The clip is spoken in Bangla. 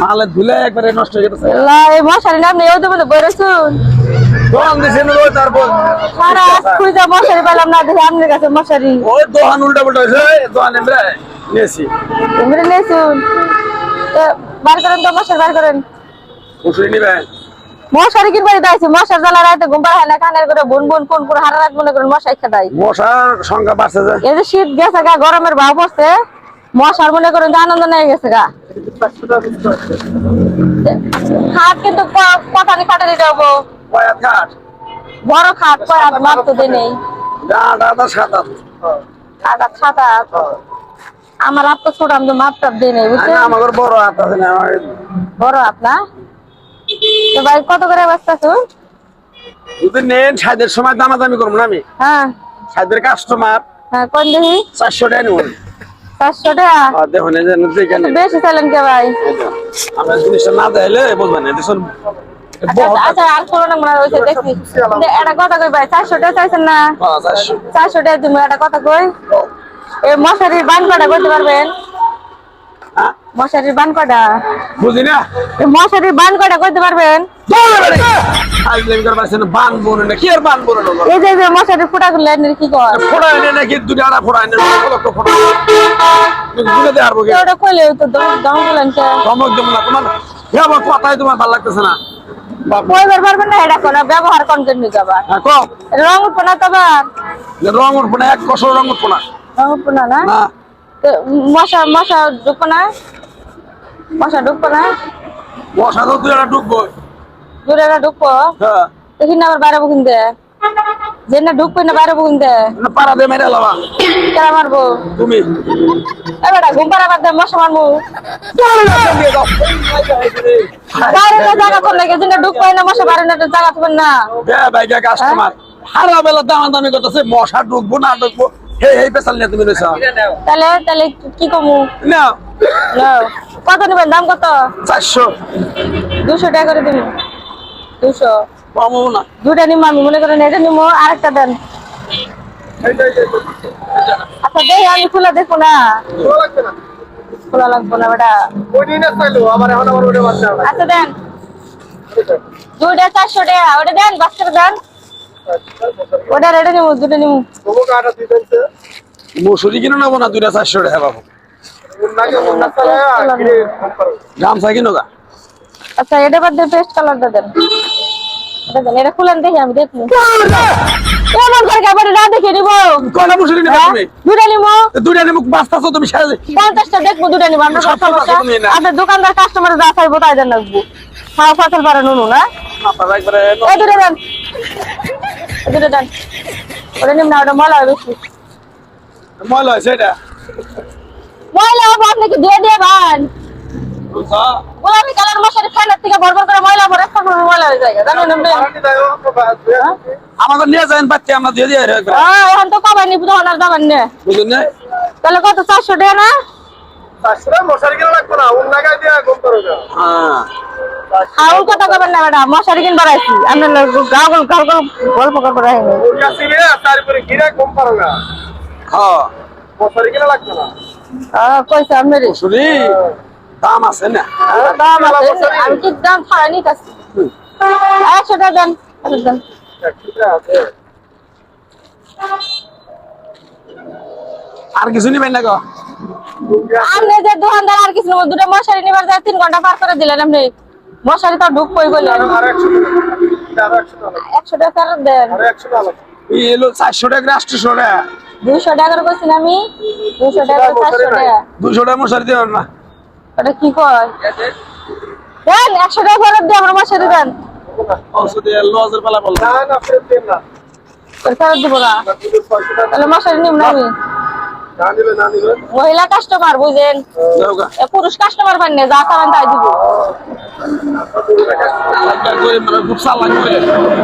মালে ধুলে একবারে নষ্ট হয়ে গেছে আল্লাহ এই মশারি না আপনি ওই তো বলে বইরেছুন দোকান দিছেন ওই তারপর সারা খুঁজে মশারি পেলাম না দেখে আপনার কাছে মশারি ওই দোকান উল্টা পুল্টা হয়েছে দোকান এমরে নিয়েছি এমনি নিয়েছুন বার করেন তো মশারি বার করেন মশুরি নিবে মশারি কিনবার দিয়েছি মশার জ্বালা রাতে ঘুম পাড়ায় না কানের করে বুন বুন কোন করে হারা রাত মনে করেন মশাই খেদাই মশার সংখ্যা বাড়ছে যে এই যে শীত গেছে গা গরমের ভাব পড়ছে মশার মনে করেন যে আনন্দ নিয়ে গেছে গা খাট কিন্তু কথা নি খাটে দিতে হবো কয়াত ঘাট বড় খাট কয় মাপ তো দিই নেই আটা সাত আটা ছাতা আমার আপ তো ছোট আমি তো মাপ টাপ দিই নেই বুঝছেন আমার বড় হাত আছে না বড় আপনার তো ভাই কত করে ব্যস্ত আছেন যদি নেন সাইদের সময় দামাদামি করবো না আমি হ্যাঁ সাইদের কাস্টমার হ্যাঁ কোন দেখি 400 টাকা নেবেন 400 টাকা দেখুন এই যে দেখেন বেশি চাইলেন কে ভাই আমরা জিনিসটা না দিলে বুঝবেন না দেখুন আচ্ছা আর কোনো না মনে হইছে দেখি এটা কথা কই ভাই 400 টাকা চাইছেন না 400 টাকা তুমি এটা কথা কই এই মশারির বান কটা করতে পারবেন মশারির বান কটা বুঝি না এই মশারির বান কটা করতে পারবেন কি আর বান বলে এই যে মশারির ফুটা গুলো কি কর ফোড়া এনে নাকি দুটো আড়া ফোড়া এনে লক্ষ ফোড়া দুটো দিয়ে আরবো ওটা কইলে তো দম বলেন কে ধমক দেবো না তোমার কথাই তোমার ভালো লাগতেছে না কইবার পারবেন না এটা কোন ব্যবহার কোন কেন যাবা হ্যাঁ কম রং উঠবো না তোমার রং উঠবো না এক কষর রং উঠবো না রং উঠবো না না না মশা ঢুকবো না মশা ঢুকবো না মশা তো দুই আড়া ঢুকবো দূরে ঢুকবো হ্যাঁ দেখি না আবার বাইরে বুকিং দে যে না ঢুকবো না বাইরে বুকিং দে পাড়া দিয়ে মেরে লাবা কেন মারবো তুমি এবার ঘুম পাড়া বাদ দে মশা মারবো বাইরে জায়গা কোন লাগে যে না ঢুকবো না মশা বাইরে না জায়গা থাকবেন না ভাই কাস্টমার হারা বেলা দামাদামি করতেছে মশা ঢুকবো না ঢুকবো এই পেশাল নিয়ে তুমি রয়েছ তাহলে কি কমু না কত নেবেন দাম কত 400 200 টাকা করে দিন 200 কমও না দুটা নিম আমি মনে করেন এটা নিমো আরেকটা দেন আচ্ছা দেখি আমি খোলা দেখবো না খোলা লাগবো না বেটা আচ্ছা দেন দুইটা 400 টাকা ওটা দেন বাচ্চাটা দেন ওটা রেডে নিমু দুটো নিমু মসুরি কিনে নেবো না দুইটা 400 টাকা পাবো গামছা কিনো গা আচ্ছা এটা বাদ দিয়ে পেস্ট কালারটা দেন এটা দেন এটা খুলেন দেখি আমি দেখবো এমন করে কাপড় না দেখে নিব কয়টা মসুরি নেবে তুমি দুটা নিমু দুইটা নেবো বাঁচতাছো তুমি সাজে 50টা দেখবো দুটা নিব আমরা আপনার দোকানদার কাস্টমার যা চাইবো তাই দেন রাখবো খাওয়া ফসল পারে নুনু না একবারে এই দুটো দেন দুটো দেন ওটা নিম না ওটা ময়লা হয় বেশি ময়লা হয়েছে এটা ময়লা হবে আপনি কি দিয়ে দিয়ে ভান গোলাপি কালার মশারি ফ্যানের থেকে বরবর করে ময়লা ভরে সব ময়লা হয়ে যায় জানেন আপনি আমাকে নিয়ে যাবেন বাচ্চা আমরা দিয়ে দিয়ে এখন তো কবাই নিব তখন আর যাবেন না বুঝলেন না তাহলে কত 400 টাকা না 400 মশারি কিনা লাগবে না ওন লাগাই দিয়ে ঘুম করো হ্যাঁ খাউল কত করবেন না ম্যাডাম মশারি কিন বাড়াইছি আমরা গাগল গাগল গল্প করব রাখেন ওটা সিলে তারপরে ঘিরে ঘুম করো না হ্যাঁ মশারি কিনা লাগবে না কইছে আপনি মশারি দাম আছে না দাম আছে আমি কি দাম ছাড়া নিতাছি 100 টাকা দেন দেন আর কিছু নিবেন না গো আপনি যে দোকানদার আর কিছু দুটো মশারি নিবার যায় 3 ঘন্টা পার করে দিলেন আপনি মশারি তো ঢুকবই বলে আর 100 টাকা দেন আর 100 টাকা এই এলো 400 টাকা 800 টাকা 200 টাকা করে কইছেন আমি 200 টাকা 400 টাকা 200 টাকা মশারি দেবেন না ওটা কি কয় দেন 100 টাকা করে দিয়ে আমরা মশারি দেন ওষুধে লজের পালা বল না না ফেরত দেন না ফেরত দিব না তাহলে মশারি নিব না আমি না নিবে মহিলা কাস্টমার বুঝেন পুরুষ কাস্টমার পান না যা চাবেন তাই দিব খুব সাল লাগবে